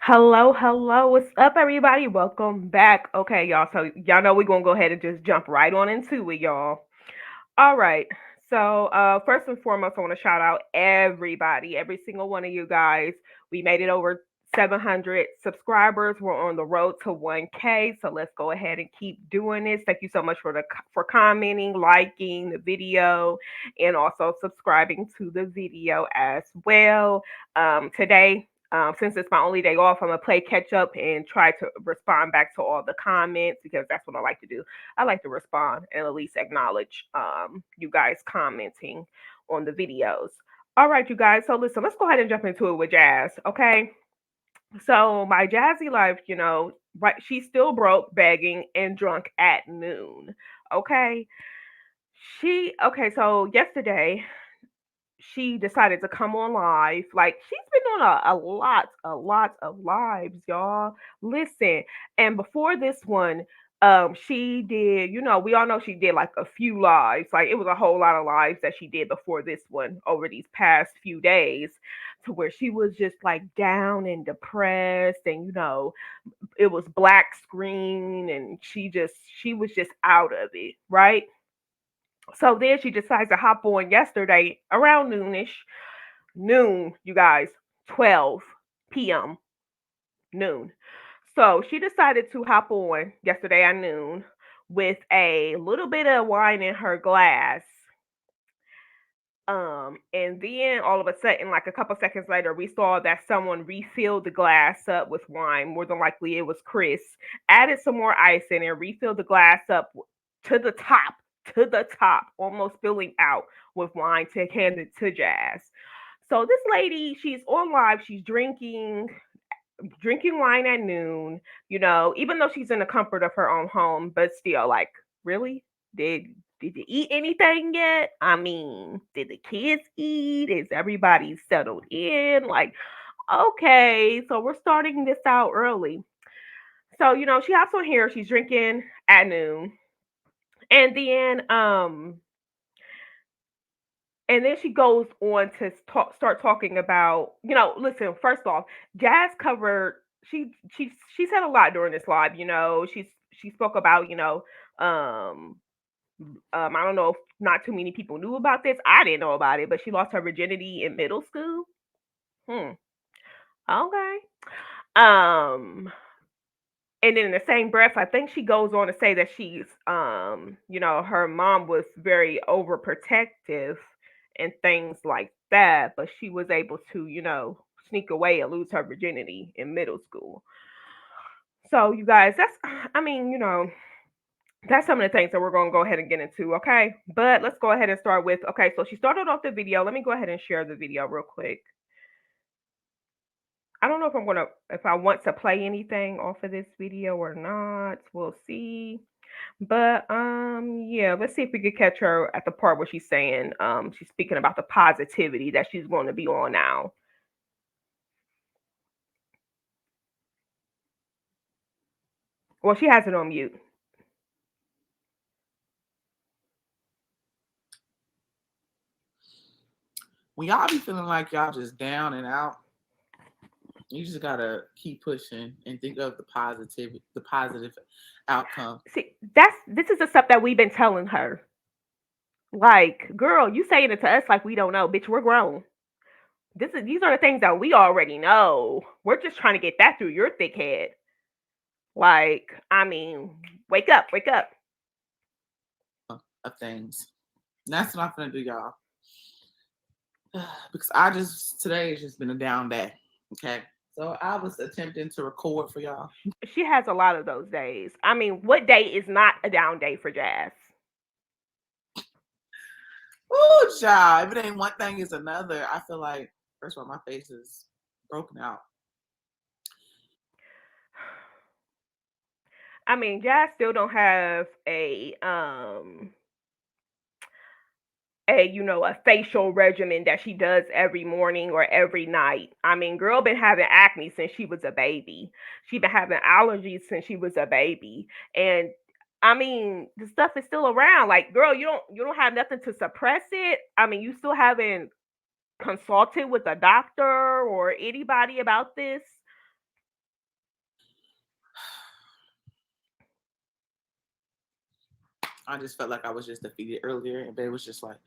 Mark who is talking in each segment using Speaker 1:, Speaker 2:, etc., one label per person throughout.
Speaker 1: Hello, hello. What's up, everybody? Welcome back. Okay, y'all. So, y'all know we're going to go ahead and just jump right on into it, y'all. All right. So, first and foremost, I want to shout out everybody, every single one of you guys. We made it over 700 subscribers. We're on the road to 1K. So let's go ahead and keep doing this. Thank you so much for commenting, liking the video, and also subscribing to the video as well. Today, since it's my only day off, I'm gonna play catch up and try to respond back to all the comments because that's what I like to do. I like to respond and at least acknowledge you guys commenting on the videos. All right, you guys. So listen, let's go ahead and jump into it with Jazz. Okay. So my Jazzy life, right? She's still broke, begging, and drunk at noon. Okay. Okay. So yesterday she decided to come on live. Like she's been on a lot of lives, y'all. Listen, and before this one, she did. We all know she did like a few lives. Like it was a whole lot of lives that she did before this one over these past few days, to where she was just like down and depressed, and it was black screen, and she was just out of it, right? So then she decides to hop on yesterday around noonish, noon, you guys, 12 p.m., noon. So she decided to hop on yesterday at noon with a little bit of wine in her glass. And then all of a sudden, like a couple seconds later, we saw that someone refilled the glass up with wine. More than likely, it was Chris. Added some more ice in and refilled the glass up to the top, almost filling out with wine to hand it to Jazz. So this lady, she's on live. She's drinking wine at noon. Even though she's in the comfort of her own home, but still, like, really, did did you eat anything yet? I mean, did the kids eat? Is everybody settled in? Like, okay, so we're starting this out early. So she hops on here. She's drinking at noon, and then she goes on to start talking about, listen, first off, Jazz covered, she said a lot during this live. She spoke about, um I don't know if not too many people knew about this. I didn't know about it, but she lost her virginity in middle school. Hmm. Okay. Um and then in the same breath, I think she goes on to say that her mom was very overprotective and things like that, but she was able to, sneak away and lose her virginity in middle school. So you guys, I mean, that's some of the things that we're going to go ahead and get into, okay? But let's go ahead and start with, okay, so she started off the video. Let me go ahead and share the video real quick. I don't know if I want to play anything off of this video or not. We'll see. But yeah, let's see if we could catch her at the part where she's saying she's speaking about the positivity that she's going to be on now. Well, she has it on mute.
Speaker 2: When y'all be feeling like y'all just down and out, you just gotta keep pushing and think of the positive outcome.
Speaker 1: See, this is the stuff that we've been telling her. Like, girl, you saying it to us like we don't know, bitch. We're grown. These are the things that we already know. We're just trying to get that through your thick head. Like, I mean, wake up, wake up.
Speaker 2: Of things. And that's what I'm gonna do, y'all. Because I just today has just been a down day. Okay. So I was attempting to record for y'all.
Speaker 1: She has a lot of those days. I mean, what day is not a down day for Jazz?
Speaker 2: Ooh, child. If it ain't one thing, it's another. I feel like first of all, my face is broken out.
Speaker 1: I mean, Jazz still don't have a facial regimen that she does every morning or every night. I mean, girl been having acne since she was a baby. She been having allergies since she was a baby. And I mean, the stuff is still around. Like, girl, you don't have nothing to suppress it. I mean, you still haven't consulted with a doctor or anybody about this.
Speaker 2: I just felt like I was just defeated earlier, and Babe was just like,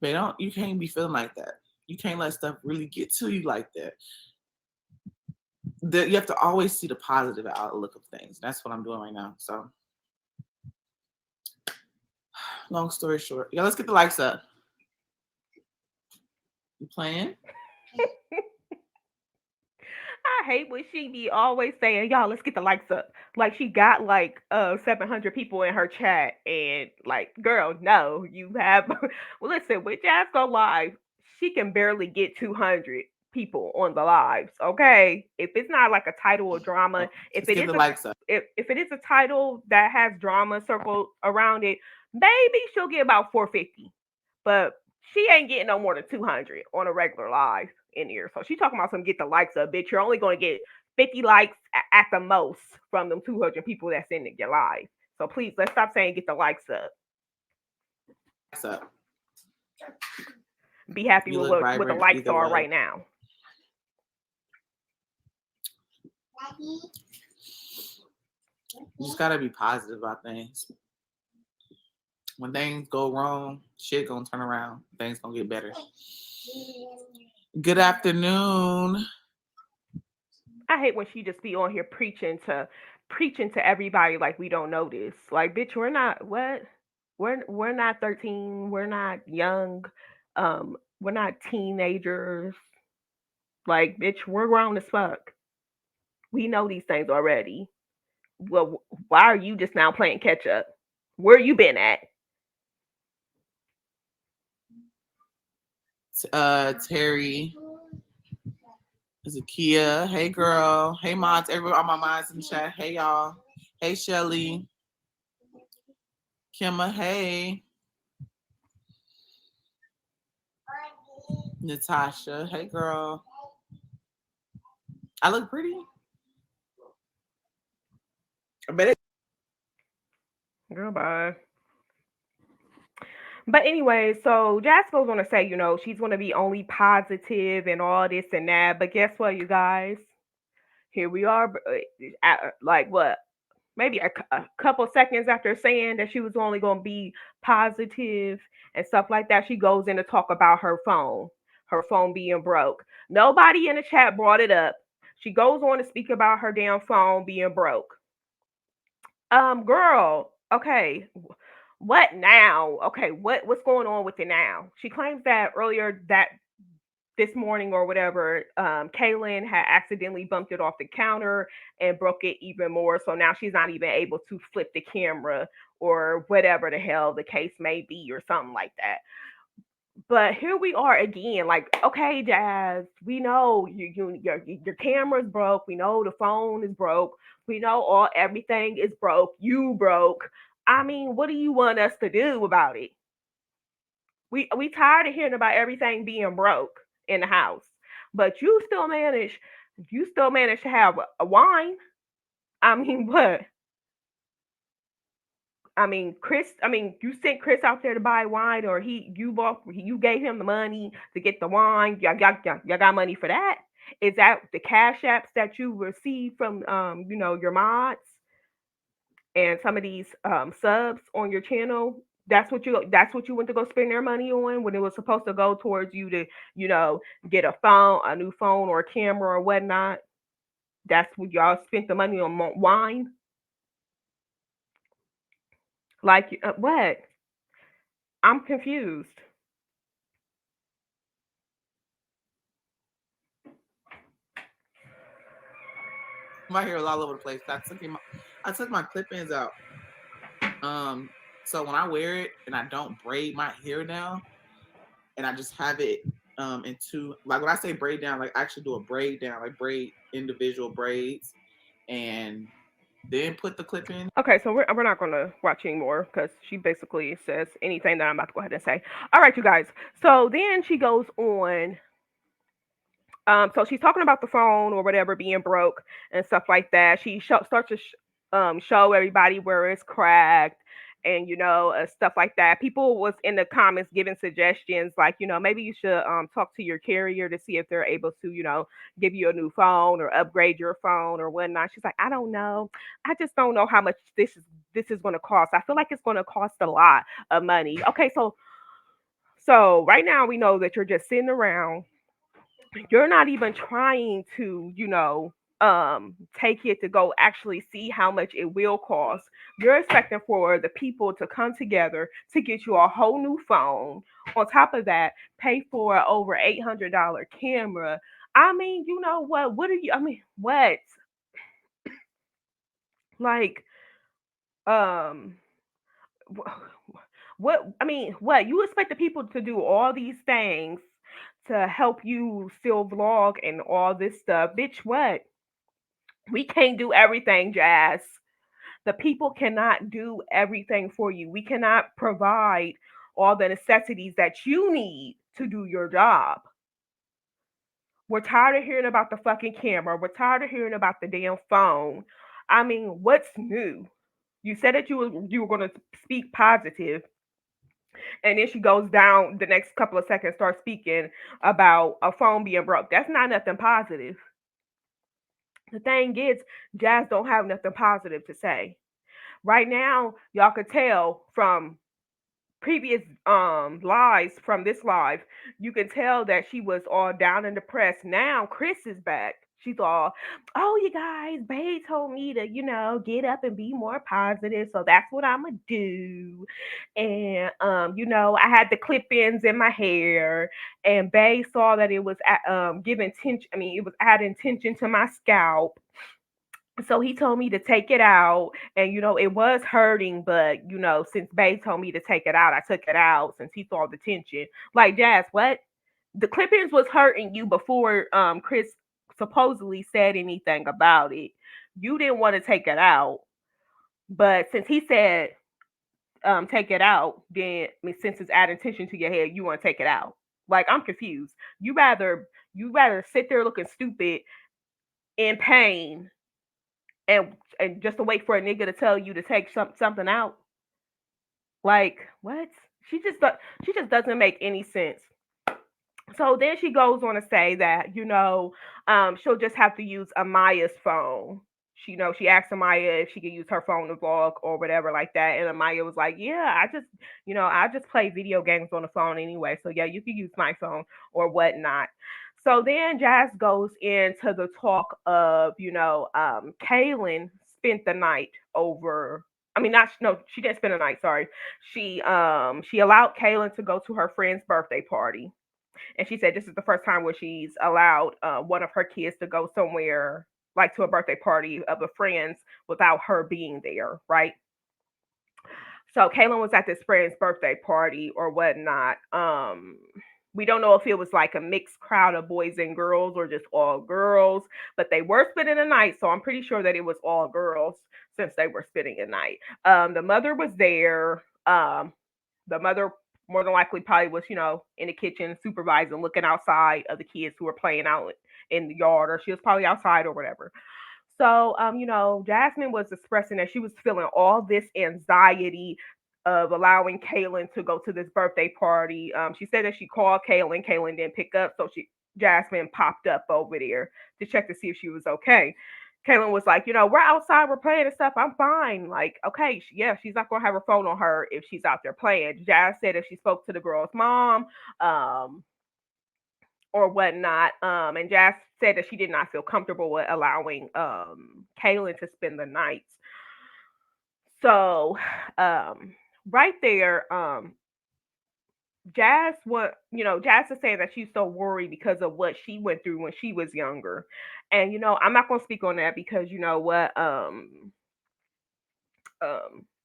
Speaker 2: "Babe, don't you can't be feeling like that. You can't let stuff really get to you like that. You have to always see the positive outlook of things. That's what I'm doing right now. So, long story short, yeah, let's get the likes up. You playing?
Speaker 1: I hate when she be always saying, "Y'all, let's get the likes up." Like she got like 700 people in her chat, and like, girl, no, you have. Well, listen, when Jazz go live, she can barely get 200 people on the lives. Okay, if it's not like a title or drama,
Speaker 2: Oh, let's get the likes up.
Speaker 1: if it is a title that has drama circled around it, maybe she'll get about 450. But she ain't getting no more than 200 on a regular live in here. So she talking about some get the likes up, bitch. You're only going to get 50 likes at the most from them 200 people that's in your live. So please, let's stop saying get the likes up.
Speaker 2: Likes up.
Speaker 1: Be happy
Speaker 2: You
Speaker 1: with
Speaker 2: look
Speaker 1: what the
Speaker 2: vibrant
Speaker 1: likes
Speaker 2: either
Speaker 1: are
Speaker 2: way.
Speaker 1: right now.
Speaker 2: You just gotta be positive about things. When things go wrong, shit gonna turn around. Things gonna get better. Good afternoon.
Speaker 1: I hate when she just be on here preaching to everybody like we don't know this. Like, bitch, we're not what? We're not 13. We're not young. We're not teenagers. Like, bitch, we're grown as fuck. We know these things already. Well, why are you just now playing catch up? Where you been at?
Speaker 2: Terry, Zakia. Hey girl. Hey mods. Everyone on my minds in the chat. Hey y'all. Hey Shelly. Kimma. Hey. Natasha. Hey girl. I look pretty. I bet it.
Speaker 1: Girl, bye. But anyway, so Jazz goes on to say, she's going to be only positive and all this and that. But guess what, you guys? Here we are, like what? Maybe a couple seconds after saying that she was only going to be positive and stuff like that, she goes in to talk about her phone being broke. Nobody in the chat brought it up. She goes on to speak about her damn phone being broke. Girl, okay, what now? Okay, what's going on with it now? She claims that earlier that this morning or whatever, Kaylin had accidentally bumped it off the counter and broke it even more. So now she's not even able to flip the camera or whatever the hell the case may be or something like that. But here we are again, like, okay, Jazz, we know your camera's broke. We know the phone is broke. We know everything is broke. You broke. I mean, what do you want us to do about it? We tired of hearing about everything being broke in the house, but you still manage to have a wine. I mean, what? I mean, Chris. I mean, you sent Chris out there to buy wine, or you gave him the money to get the wine. Y'all got money for that? Is that the cash apps that you received from your mods and some of these subs on your channel? That's what you went to go spend their money on when it was supposed to go towards you to you know get a new phone or a camera or whatnot. That's what y'all spent the money on wine. Like what? I'm confused.
Speaker 2: My hair is all over the place. I took my clip ins out. Um, so when I wear it and I don't braid my hair down, and I just have it into, like, when I say braid down, like I actually do a braid down, like braid individual braids, and then put the clip in.
Speaker 1: Okay, so we're not gonna watch anymore because she basically says anything that I'm about to go ahead and say. All right, you guys. So then she goes on. So she's talking about the phone or whatever being broke and stuff like that. She starts to show everybody where it's cracked and stuff like that. People was in the comments giving suggestions like, maybe you should talk to your carrier to see if they're able to, give you a new phone or upgrade your phone or whatnot. She's like, I don't know. I just don't know how much this is going to cost. I feel like it's going to cost a lot of money. Okay, so right now we know that you're just sitting around. You're not even trying to, take it to go actually see how much it will cost. You're expecting for the people to come together to get you a whole new phone. On top of that, pay for a over $800 camera. I mean, you know what? What are you? I mean, what? Like, um, what? I mean, what? You expect the people to do all these things to help you still vlog and all this stuff, bitch? What? We can't do everything, Jazz. The people cannot do everything for you. We cannot provide all the necessities that you need to do your job. We're tired of hearing about the fucking camera. We're tired of hearing about the damn phone. I mean, what's new? You said that you were going to speak positive, and then she goes down the next couple of seconds, starts speaking about a phone being broke. That's not nothing positive. The thing is, Jazz don't have nothing positive to say. Right now, y'all could tell from previous lives from this live, you can tell that she was all down and depressed. Now Chris is back. She's all, oh, you guys, Bae told me to, get up and be more positive. So that's what I'm gonna do. And I had the clip ins in my hair, and Bae saw that it was giving tension. I mean, it was adding tension to my scalp, so he told me to take it out, and it was hurting, but since Bay told me to take it out, I took it out since he saw the tension. Like, Jazz, what? The clippings was hurting you before Chris supposedly said anything about it. You didn't want to take it out, but since he said take it out, then, I mean, since it's adding tension to your head, you want to take it out. Like, I'm confused. You rather sit there looking stupid in pain, and just to wait for a nigga to tell you to take something out. Like, what? She just doesn't make any sense. So then she goes on to say that she'll just have to use Amaya's phone. She asked Amaya if she could use her phone to vlog or whatever like that, and Amaya was like, "Yeah, I just play video games on the phone anyway, so yeah, you can use my phone or whatnot." So then Jazz goes into the talk of Kaylin spent the night over. I mean, not no, she didn't spend the night. Sorry, she allowed Kaylin to go to her friend's birthday party, and she said this is the first time where she's allowed one of her kids to go somewhere like to a birthday party of a friend's without her being there, right? So Kaylin was at this friend's birthday party or whatnot. We don't know if it was like a mixed crowd of boys and girls or just all girls, but they were spending the night, so I'm pretty sure that it was all girls since they were spending the night. The mother was there. The mother more than likely probably was, in the kitchen supervising, looking outside of the kids who were playing out in the yard, or she was probably outside or whatever. So, Jasmine was expressing that she was feeling all this anxiety of allowing Kaylin to go to this birthday party. She said that she called Kaylin. Kaylin didn't pick up, so Jasmine popped up over there to check to see if she was okay. Kaylin was like, we're outside, we're playing and stuff. I'm fine. Like, okay, yeah, she's not gonna have her phone on her if she's out there playing. Jazz said if she spoke to the girl's mom, or whatnot. And Jazz said that she did not feel comfortable with allowing Kaylin to spend the night. So, right there, Jazz is saying that she's so worried because of what she went through when she was younger. And I'm not gonna speak on that because you know what,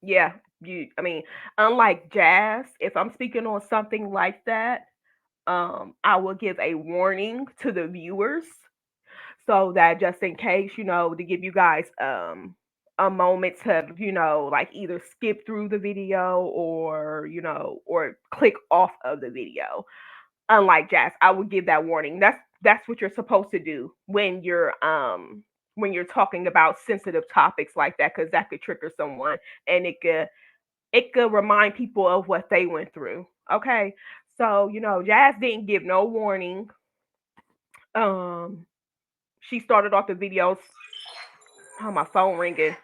Speaker 1: yeah, I mean, unlike Jazz, if I'm speaking on something like that, I will give a warning to the viewers so that just in case, to give you guys a moment to, like either skip through the video or, or click off of the video. Unlike Jazz, I would give that warning. That's what you're supposed to do when you're talking about sensitive topics like that, because that could trigger someone, and it could it could remind people of what they went through. Okay. So, Jazz didn't give no warning. Um, she started off the videos. Oh, my phone ringing.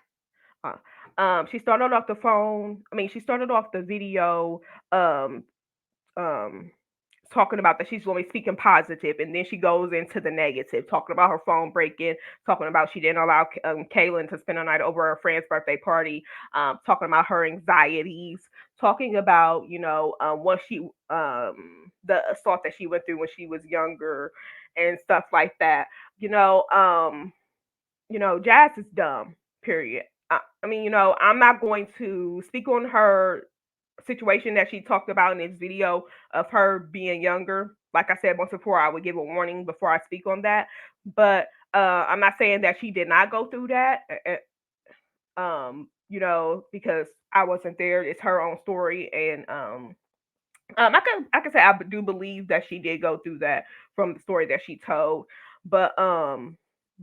Speaker 1: Uh, she started off the phone. I mean, she started off the video. Um, um, talking about that she's only speaking positive, and then she goes into the negative, talking about her phone breaking, talking about she didn't allow Kaylin to spend a night over her friend's birthday party, talking about her anxieties, talking about what she the assault that she went through when she was younger, and stuff like that. You know, um, Jazz is dumb. Period. I mean, I'm not going to speak on her situation that she talked about in this video of her being younger. Like I said once before, I would give a warning before I speak on that. But I'm not saying that she did not go through that. Because I wasn't there. It's her own story, and I can say I do believe that she did go through that from the story that she told, but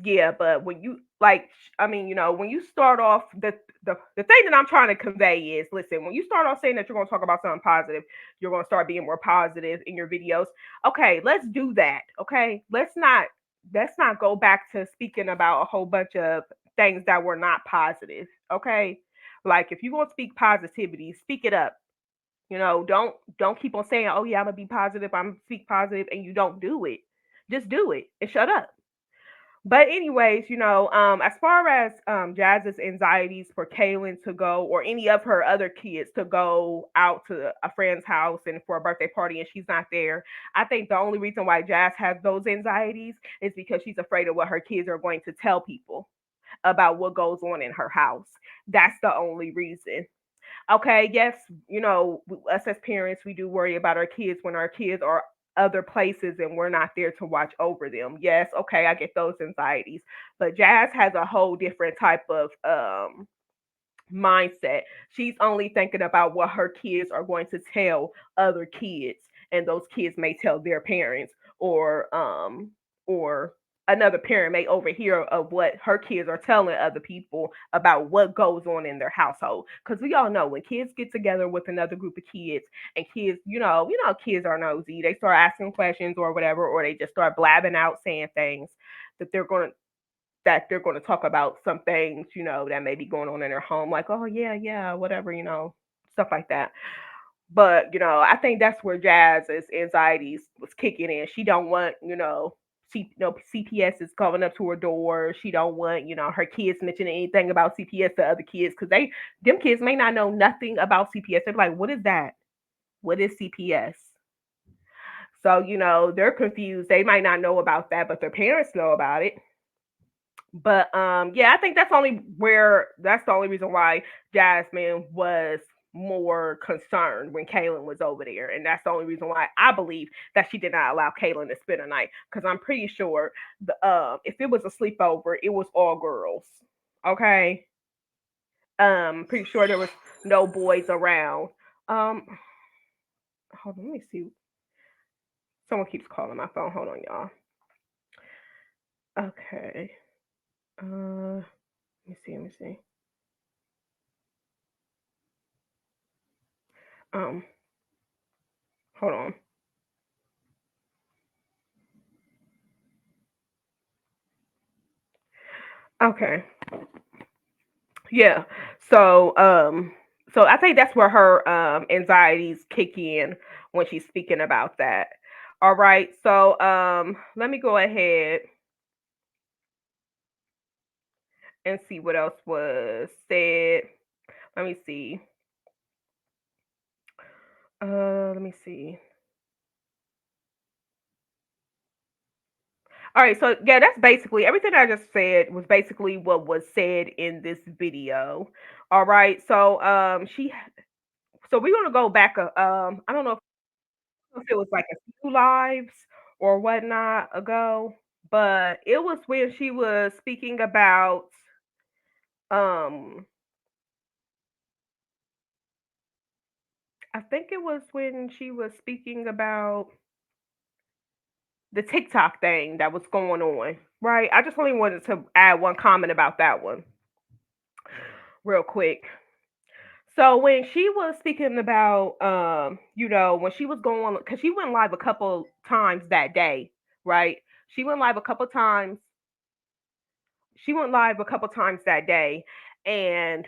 Speaker 1: yeah, but when you like, I mean, when you start off the thing that I'm trying to convey is, listen, when you start off saying that you're going to talk about something positive, you're going to start being more positive in your videos. Okay, let's do that. Okay, let's not go back to speaking about a whole bunch of things that were not positive. Okay, like if you're going to speak positivity, speak it up. Don't keep on saying, "Oh yeah, I'm gonna be positive. I'm gonna speak positive," and you don't do it. Just do it and shut up. But anyways, as far as Jazz's anxieties for Kaylin to go or any of her other kids to go out to a friend's house and for a birthday party and she's not there, I think the only reason why Jazz has those anxieties is because she's afraid of what her kids are going to tell people about what goes on in her house. That's the only reason. Okay, yes, us as parents, we do worry about our kids when our kids are other places and we're not there to watch over them. Yes, okay, I get those anxieties. But Jazz has a whole different type of mindset. She's only thinking about what her kids are going to tell other kids, and those kids may tell their parents, or another parent may overhear of what her kids are telling other people about what goes on in their household. Because we all know when kids get together with another group of kids, and kids, kids are nosy. They start asking questions or whatever, or they just start blabbing out saying things that they're going to talk about some things, that may be going on in their home, like, oh yeah, yeah, whatever, stuff like that. But I think that's where Jazz's anxieties was kicking in. She don't want, CPS is coming up to her door. She don't want, her kids mentioning anything about CPS to other kids because them kids may not know nothing about CPS. They're like, what is that? What is CPS? So they're confused. They might not know about that, but their parents know about it. But yeah, I think that's the only reason why Jasmine was more concerned when Kaylin was over there, and that's the only reason why I believe that she did not allow Kaylin to spend a night. Because I'm pretty sure if it was a sleepover, it was all girls. Okay, pretty sure there was no boys around. Um, hold on, let me see. Someone keeps calling my phone. Hold on, y'all. Okay. Let me see. Let me see. Um, hold on. Okay. Yeah. So so I think that's where her anxieties kick in when she's speaking about that. All right. So let me go ahead and see what else was said. Let me see. Let me see. All right, so yeah, that's basically everything I just said was basically what was said in this video. All right, so we're gonna go back. I don't know if it was like a few lives or whatnot ago, but it was when she was speaking about um I think it was when she was speaking about the TikTok thing that was going on. Right? I just only wanted to add one comment about that one real quick. So when she was speaking about, when she was going, because she went live a couple times that day, right? She went live a couple times. She went live a couple times that day, and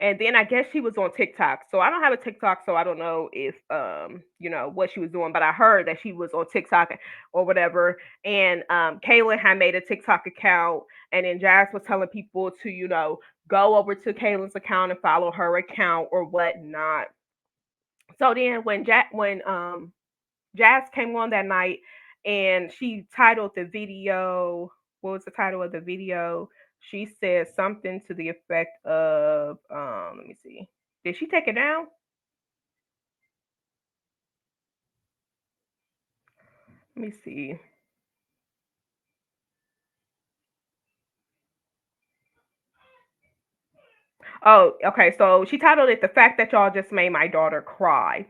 Speaker 1: and then I guess she was on TikTok. So I don't have a TikTok, so I don't know if what she was doing, but I heard that she was on TikTok or whatever. And Kaylin had made a TikTok account, and then Jazz was telling people to go over to Kaylin's account and follow her account or whatnot. So then when Jazz came on that night and she titled the video, what was the title of the video? She said something to the effect of, let me see. Did she take it down? Let me see. Oh, okay. So she titled it "The Fact That Y'all Just Made My Daughter Cry."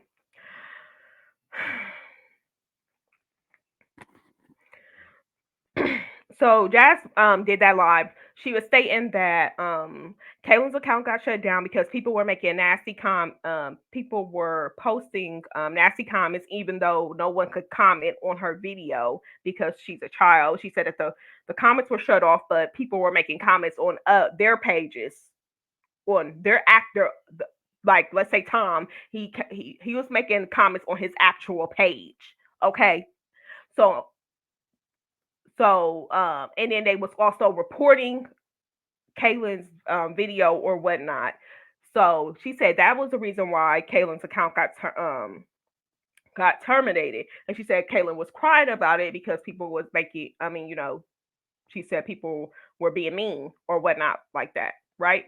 Speaker 1: So Jazz did that live. She was stating that Kaylin's account got shut down because people were making people were posting nasty comments even though no one could comment on her video because she's a child. She said that the comments were shut off, but people were making comments on their pages, on their actor, like let's say Tom, he was making comments on his actual page. Okay, so and then they was also reporting Kaylin's video or whatnot. So she said that was the reason why Kaylin's account got terminated, and she said Kaylin was crying about it because people was making. I mean, she said people were being mean or whatnot like that, right?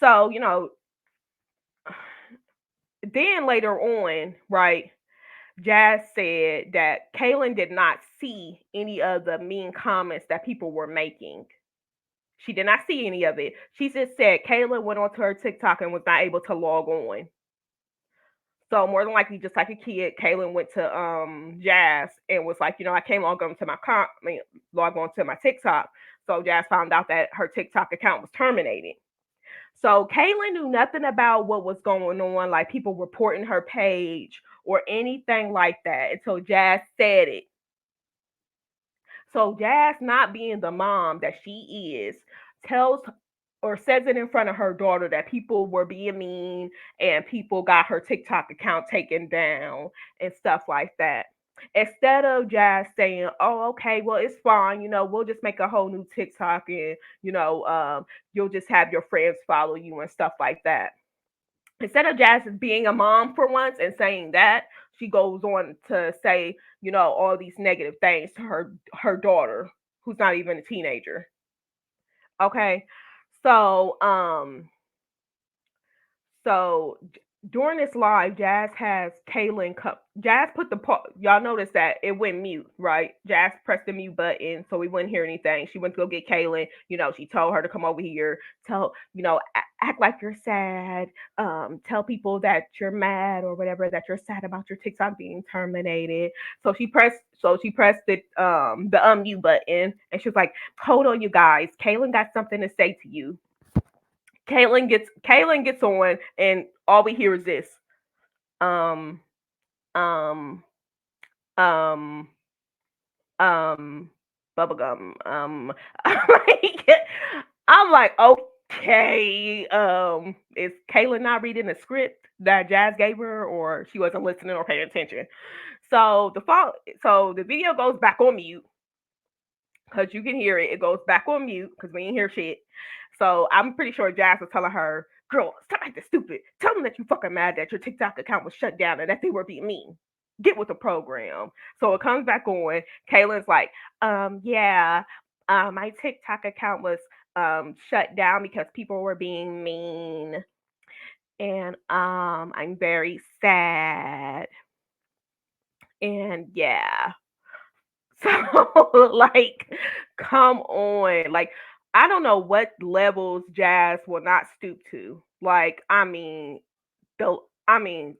Speaker 1: So then later on, right? Jazz said that Kaylin did not see any of the mean comments that people were making. She did not see any of it. She just said Kaylin went onto her TikTok and was not able to log on. So more than likely, just like a kid, Kaylin went to Jazz and was like, I can't log on to log on to my TikTok. So Jazz found out that her TikTok account was terminated. So Kaylin knew nothing about what was going on, like people reporting her page or anything like that until Jazz said it. So Jazz, not being the mom that she is, tells or says it in front of her daughter that people were being mean and people got her TikTok account taken down and stuff like that. Instead of Jazz saying, "Oh, okay, well it's fine, we'll just make a whole new TikTok and you'll just have your friends follow you and stuff like that." Instead of Jazz being a mom for once and saying that, she goes on to say, all these negative things to her daughter, who's not even a teenager. Okay. So, so during this live, Jazz has Kaylin. Jazz put y'all notice that it went mute, right? Jazz pressed the mute button, so we wouldn't hear anything. She went to go get Kaylin. She told her to come over here. Act like you're sad. Tell people that you're mad or whatever, that you're sad about your TikTok being terminated. So she pressed the unmute button, and she was like, "Hold on, you guys. Kaylin got something to say to you." Kaylin gets on, and all we hear is this. Um, um, um, um, bubblegum. Like, I'm like, okay. Is Kaylin not reading the script that Jazz gave her, or she wasn't listening or paying attention? So the video goes back on mute because you can hear it. It goes back on mute because we didn't hear shit. So I'm pretty sure Jazz was telling her, "Girl, stop acting stupid. Tell them that you fucking mad that your TikTok account was shut down and that they were being mean. Get with the program." So it comes back on. Kaylin's like, yeah, my TikTok account was shut down because people were being mean, and I'm very sad, and yeah." So like, come on. Like, I don't know what levels Jazz will not stoop to. Like, the I mean,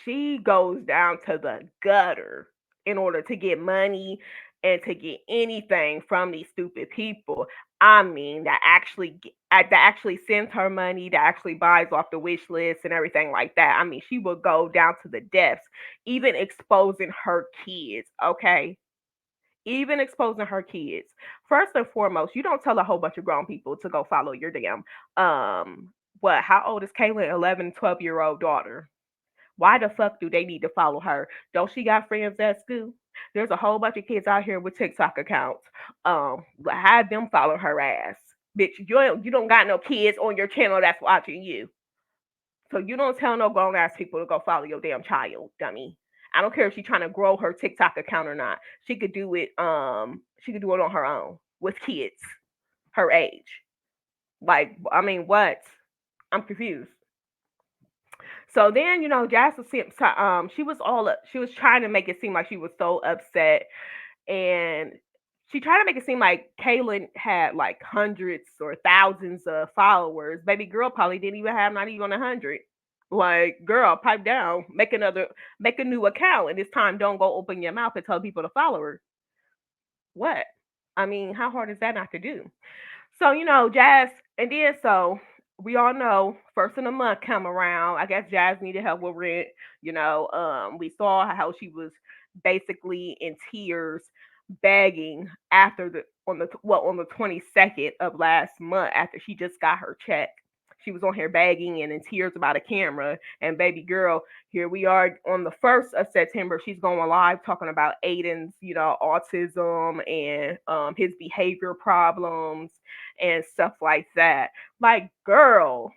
Speaker 1: she goes down to the gutter in order to get money and to get anything from these stupid people. I mean, that actually sends her money, that actually buys off the wish list and everything like that. I mean, she will go down to the depths, even exposing her kids. Okay, even exposing her kids. First and foremost, you don't tell a whole bunch of grown people to go follow your damn what? How old is Kaylin? 11, 12-year-old daughter. Why the fuck do they need to follow her? Don't she got friends at school? There's a whole bunch of kids out here with TikTok accounts. Have them follow her ass. Bitch, you don't got no kids on your channel that's watching you. So you don't tell no grown ass people to go follow your damn child, dummy. I don't care if she's trying to grow her TikTok account or not. She could do it on her own with kids her age. Like, I mean, what? I'm confused. So then, Jazz was she was she was trying to make it seem like she was so upset, and she tried to make it seem like Kaylin had like hundreds or thousands of followers. Baby girl probably didn't even have not even 100. Like, girl, pipe down, make a new account, and this time don't go open your mouth and tell people to follow her. What? I mean, how hard is that not to do? So, Jazz, and then so we all know first of the month come around. I guess Jazz needed help with rent. We saw how she was basically in tears, begging after on the 22nd of last month after she just got her check. She was on here begging and in tears about a camera. And baby girl, here we are on the 1st of September. She's going live talking about Aiden's, autism and his behavior problems and stuff like that. Like, girl,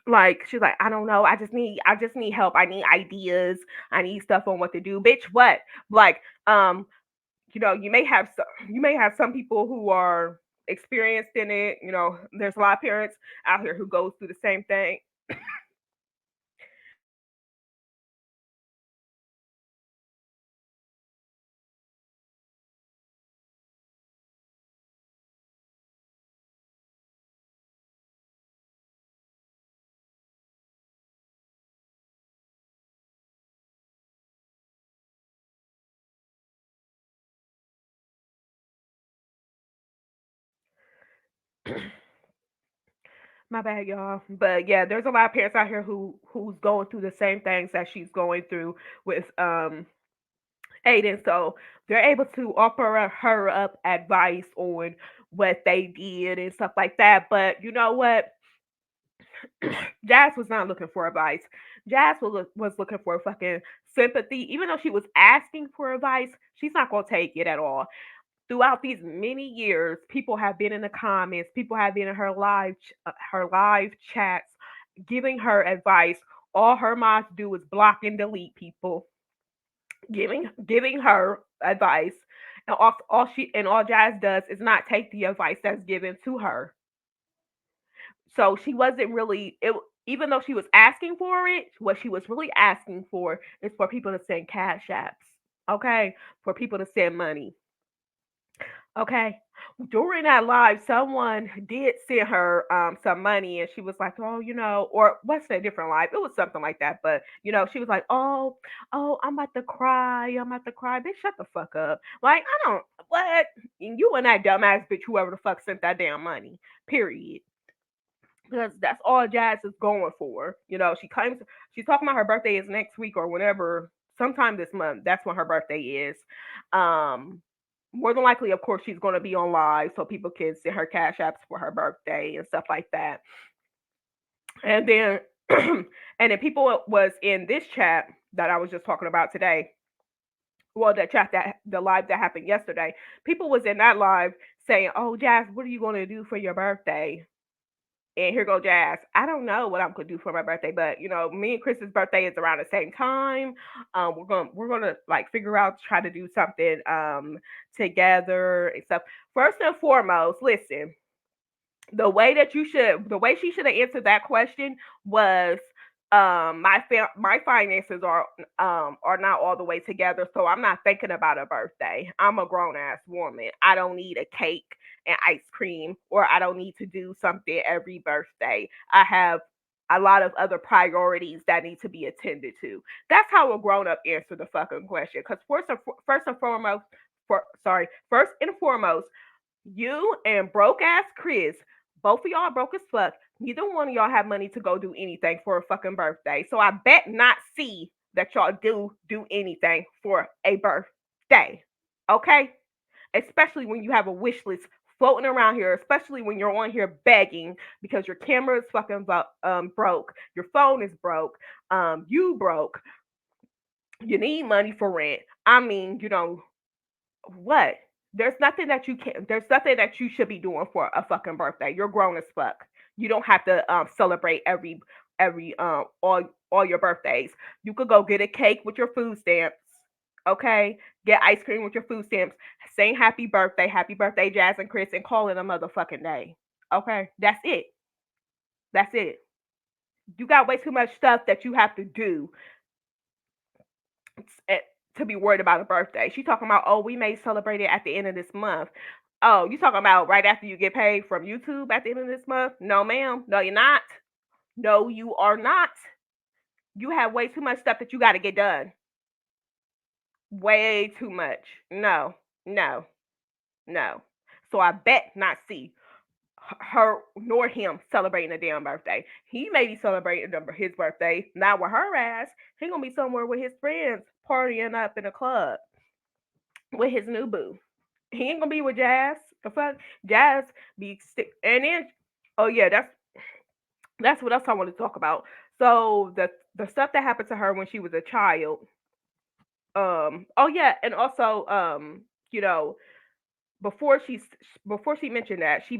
Speaker 1: like she's like, I don't know. I just need help. I need ideas. I need stuff on what to do. Bitch, what? Like, you may have some people who are experienced in it. There's a lot of parents out here who goes through the same thing. My bad, y'all. But yeah, there's a lot of parents out here who's going through the same things that she's going through with Aiden. So they're able to offer her up advice on what they did and stuff like that. But you know what? Jazz was not looking for advice. Jazz was looking for fucking sympathy. Even though she was asking for advice, she's not gonna take it at all. Throughout these many years, people have been in the comments, people have been in her live chats, giving her advice. All her mods do is block and delete people, giving her advice, and all Jazz does is not take the advice that's given to her. So she wasn't really it. Even though she was asking for it, what she was really asking for is for people to send cash apps. Okay, for people to send money. Okay. During that live, someone did send her some money, and she was like, "Oh, or what's that different live? It was something like that." But she was like, "Oh, I'm about to cry. I'm about to cry. Bitch, shut the fuck up. Like, I don't what and you and that dumbass bitch, whoever the fuck sent that damn money. Period." Because that's all Jazz is going for. She's talking about her birthday is next week or whenever, sometime this month. That's when her birthday is. Um, More than likely, of course, she's going to be on live so people can send her cash apps for her birthday and stuff like that. And then, and then people was in this chat that I was just talking about today. Well, the live that happened yesterday. People was in that live saying, "Oh, Jazz, what are you going to do for your birthday?" And here go Jazz. I don't know what I'm gonna do for my birthday, but me and Chris's birthday is around the same time. We're gonna like figure out try to do something together and stuff. First and foremost, listen, the way she should have answered that question was my finances are not all the way together, so I'm not thinking about a birthday. I'm a grown ass woman. I don't need a cake and ice cream, or I don't need to do something every birthday. I have a lot of other priorities that need to be attended to. That's how a grown up answer the fucking question. Because first and foremost, first and foremost, You and broke ass Chris, both of y'all broke as fuck. Neither one of y'all have money to go do anything for a fucking birthday. So I bet not see that y'all do anything for a birthday. Okay? Especially when you have a wish list floating around here, especially when you're on here begging because your camera is fucking broke, your phone is broke, you broke, you need money for rent. I mean, what? There's nothing that you should be doing for a fucking birthday. You're grown as fuck. You don't have to celebrate every all your birthdays. You could go get a cake with your food stamps. Okay? Get ice cream with your food stamps. Sing happy birthday, Jazz and Chris, and call it a motherfucking day. Okay? That's it. That's it. You got way too much stuff that you have to do eh, to be worried about a birthday. She talking about, oh, we may celebrate it at the end of this month. Oh, you talking about right after you get paid from YouTube at the end of this month? No, ma'am. No, you're not. No, you are not. You have way too much stuff that you got to get done. Way too much. No, no, no. So I bet not see her nor him celebrating a damn birthday. He may be celebrating his birthday, not with her ass. He gonna be somewhere with his friends partying up in a club with his new boo. He ain't gonna be with Jazz. The fuck, Jazz be sick. And then, oh yeah, that's what else I want to talk about. So the stuff that happened to her when she was a child. Oh yeah, and also you know, before she before she mentioned that she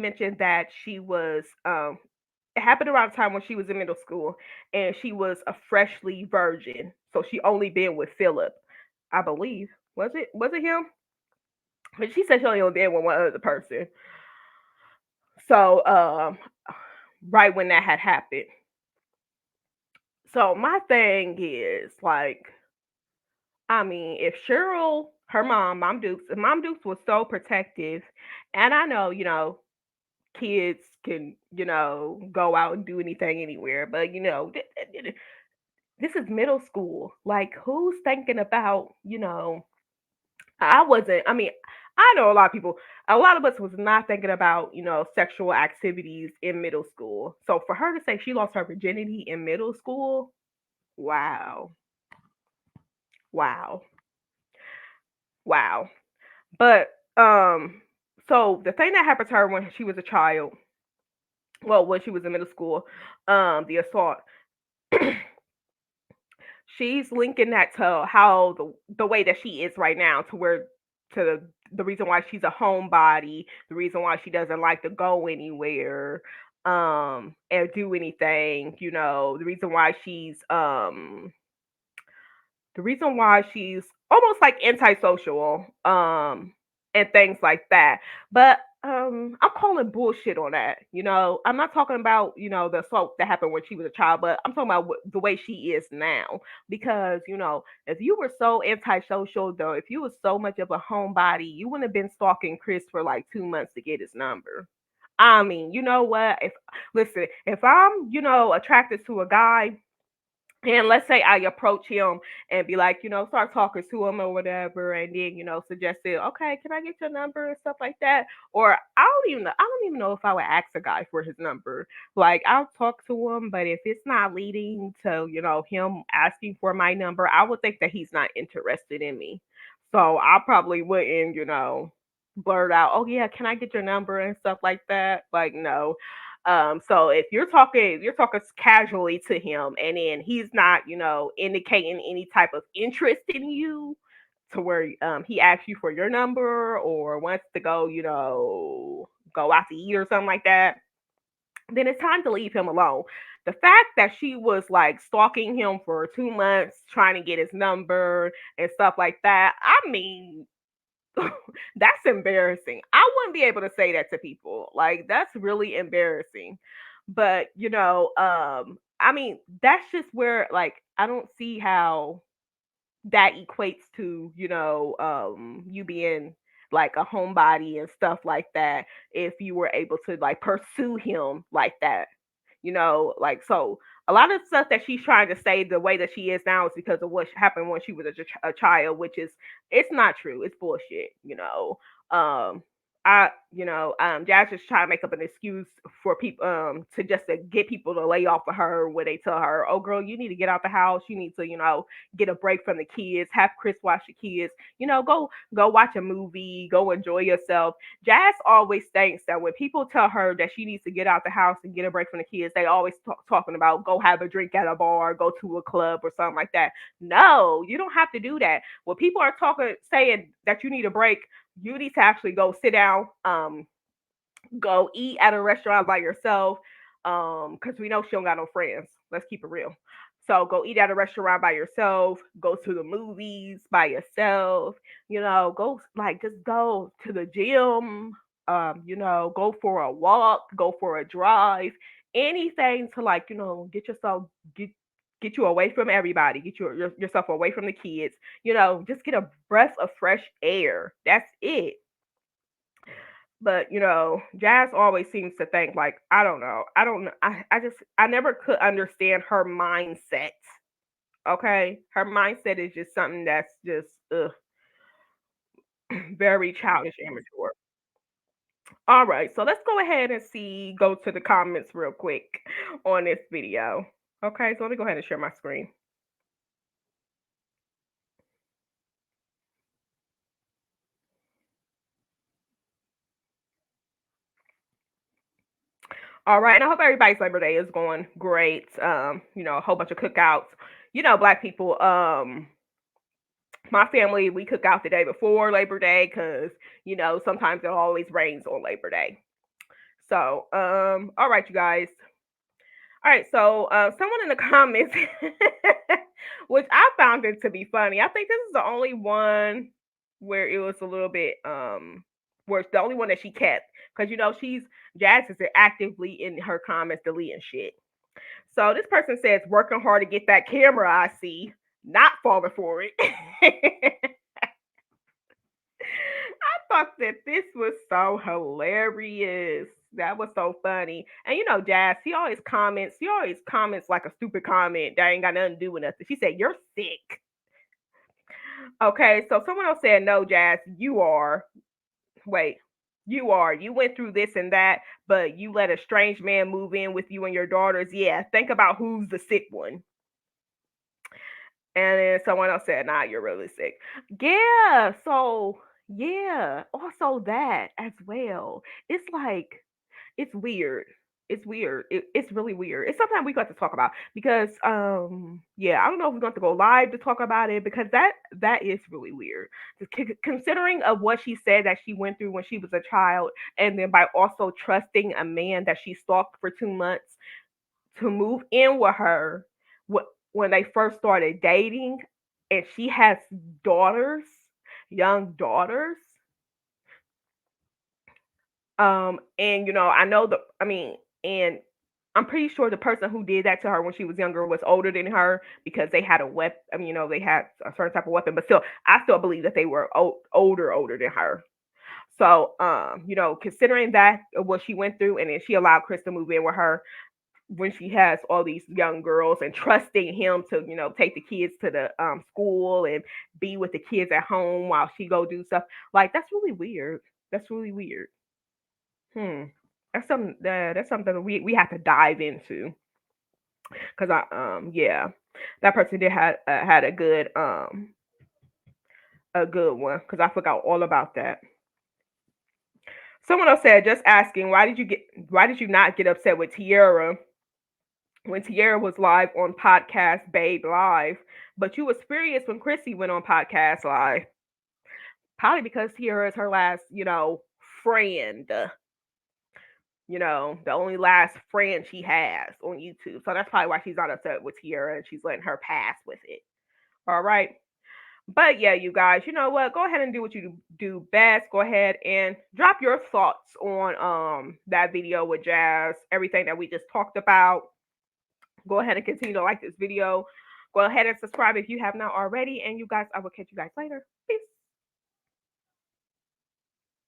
Speaker 1: was it happened around the time when she was in middle school and she was a freshly virgin. So she only been with Philip, I believe. Was it him? But she said she only been with one other person. So right when that had happened. So my thing is like, I mean, if Cheryl, her mom Dukes, if Mom Dukes was so protective, and I know, kids can, go out and do anything anywhere, but this is middle school. Like, who's thinking about, I wasn't, I mean, I know a lot of people, a lot of us was not thinking about, sexual activities in middle school. So for her to say she lost her virginity in middle school, wow, wow, wow. But so the thing that happened to her when she was a child, well, when she was in middle school, the assault, she's linking that to how the way that she is right now, to where to the reason why she's a homebody, the reason why she doesn't like to go anywhere, and do anything, the reason why she's almost like antisocial, and things like that. But I'm calling bullshit on that. I'm not talking about the assault that happened when she was a child, but I'm talking about the way she is now. Because if you were so antisocial, though, if you was so much of a homebody, you wouldn't have been stalking Chris for like 2 months to get his number. I mean, you know what? If listen, if I'm attracted to a guy, and let's say I approach him and be like, start talking to him or whatever, and then suggested, okay, can I get your number and stuff like that? Or I don't even know if I would ask a guy for his number. Like, I'll talk to him, but if it's not leading to him asking for my number, I would think that he's not interested in me. So I probably wouldn't blurt out, oh yeah, can I get your number and stuff like that. Like, no. So if you're talking casually to him, and then he's not, indicating any type of interest in you, to where he asks you for your number or wants to go, go out to eat or something like that, then it's time to leave him alone. The fact that she was like stalking him for 2 months, trying to get his number and stuff like that, I mean, that's embarrassing. I wouldn't be able to say that to people. Like, that's really embarrassing. But, I mean, that's just where, like, I don't see how that equates to, you being like a homebody and stuff like that, if you were able to like pursue him like that. Like, so a lot of stuff that she's trying to say the way that she is now is because of what happened when she was a child, which is, it's not true. It's bullshit. Um, Jazz just trying to make up an excuse for people to get people to lay off of her when they tell her, "Oh, girl, you need to get out the house. You need to, get a break from the kids. Have Chris watch the kids. Go watch a movie. Go enjoy yourself." Jazz always thinks that when people tell her that she needs to get out the house and get a break from the kids, they always talking about go have a drink at a bar, go to a club or something like that. No, you don't have to do that. When people are talking, saying that you need a break, you need to actually go sit down, go eat at a restaurant by yourself, because we know she don't got no friends. Let's keep it real. So go eat at a restaurant by yourself, go to the movies by yourself, go like just go to the gym, go for a walk, go for a drive, anything to like, get you away from everybody, get yourself away from the kids, just get a breath of fresh air. That's it. But Jazz always seems to think like I don't know. I don't know. I never could understand her mindset. Okay, her mindset is just something that's just very childish, immature. All right, so let's go ahead and go to the comments real quick on this video. Okay, so let me go ahead and share my screen. All right, and I hope everybody's Labor Day is going great. A whole bunch of cookouts. Black people. My family, we cook out the day before Labor Day because sometimes it always rains on Labor Day. So, all right, you guys. All right, so someone in the comments, which I found it to be funny. I think this is the only one where it was a little bit, where it's the only one that she kept because Jazz is actively in her comments deleting shit. So this person says, working hard to get that camera I see, not falling for it. Thought that this was so hilarious. That was so funny. And Jazz, she always comments like a stupid comment that ain't got nothing to do with nothing. She said, "You're sick." Okay, so someone else said, "No, Jazz, you are. Wait, you are. You went through this and that, but you let a strange man move in with you and your daughters. Yeah, think about who's the sick one." And then someone else said, "Nah, you're really sick." Yeah. So yeah. Also that as well. It's like it's weird. It's weird. It's really weird. It's something we got to talk about because yeah, I don't know if we're going to go live to talk about it because that is really weird. Considering of what she said that she went through when she was a child, and then by also trusting a man that she stalked for 2 months to move in with her when they first started dating, and she has daughters, young daughters. And I know and I'm pretty sure the person who did that to her when she was younger was older than her because they had a weapon. I mean, they had a certain type of weapon, but still, I still believe that they were older than her. So, considering that what she went through, and then she allowed Chris to move in with her, when she has all these young girls and trusting him to take the kids to the school and be with the kids at home while she go do stuff, like that's really weird. That's really weird. Hmm. That's something that we have to dive into because yeah, that person did had a good one because I forgot all about that. Someone else said, just asking, why did you not get upset with Tierra when Tierra was live on podcast Babe Live, but you was furious when Chrissy went on podcast live? Probably because Tierra is her last, friend. The only last friend she has on YouTube. So that's probably why she's not upset with Tierra and she's letting her pass with it. All right. But yeah, you guys, you know what? Go ahead and do what you do best. Go ahead and drop your thoughts on that video with Jazz, everything that we just talked about. Go ahead and continue to like this video. Go ahead and subscribe if you have not already. And you guys, I will catch you guys later. Peace.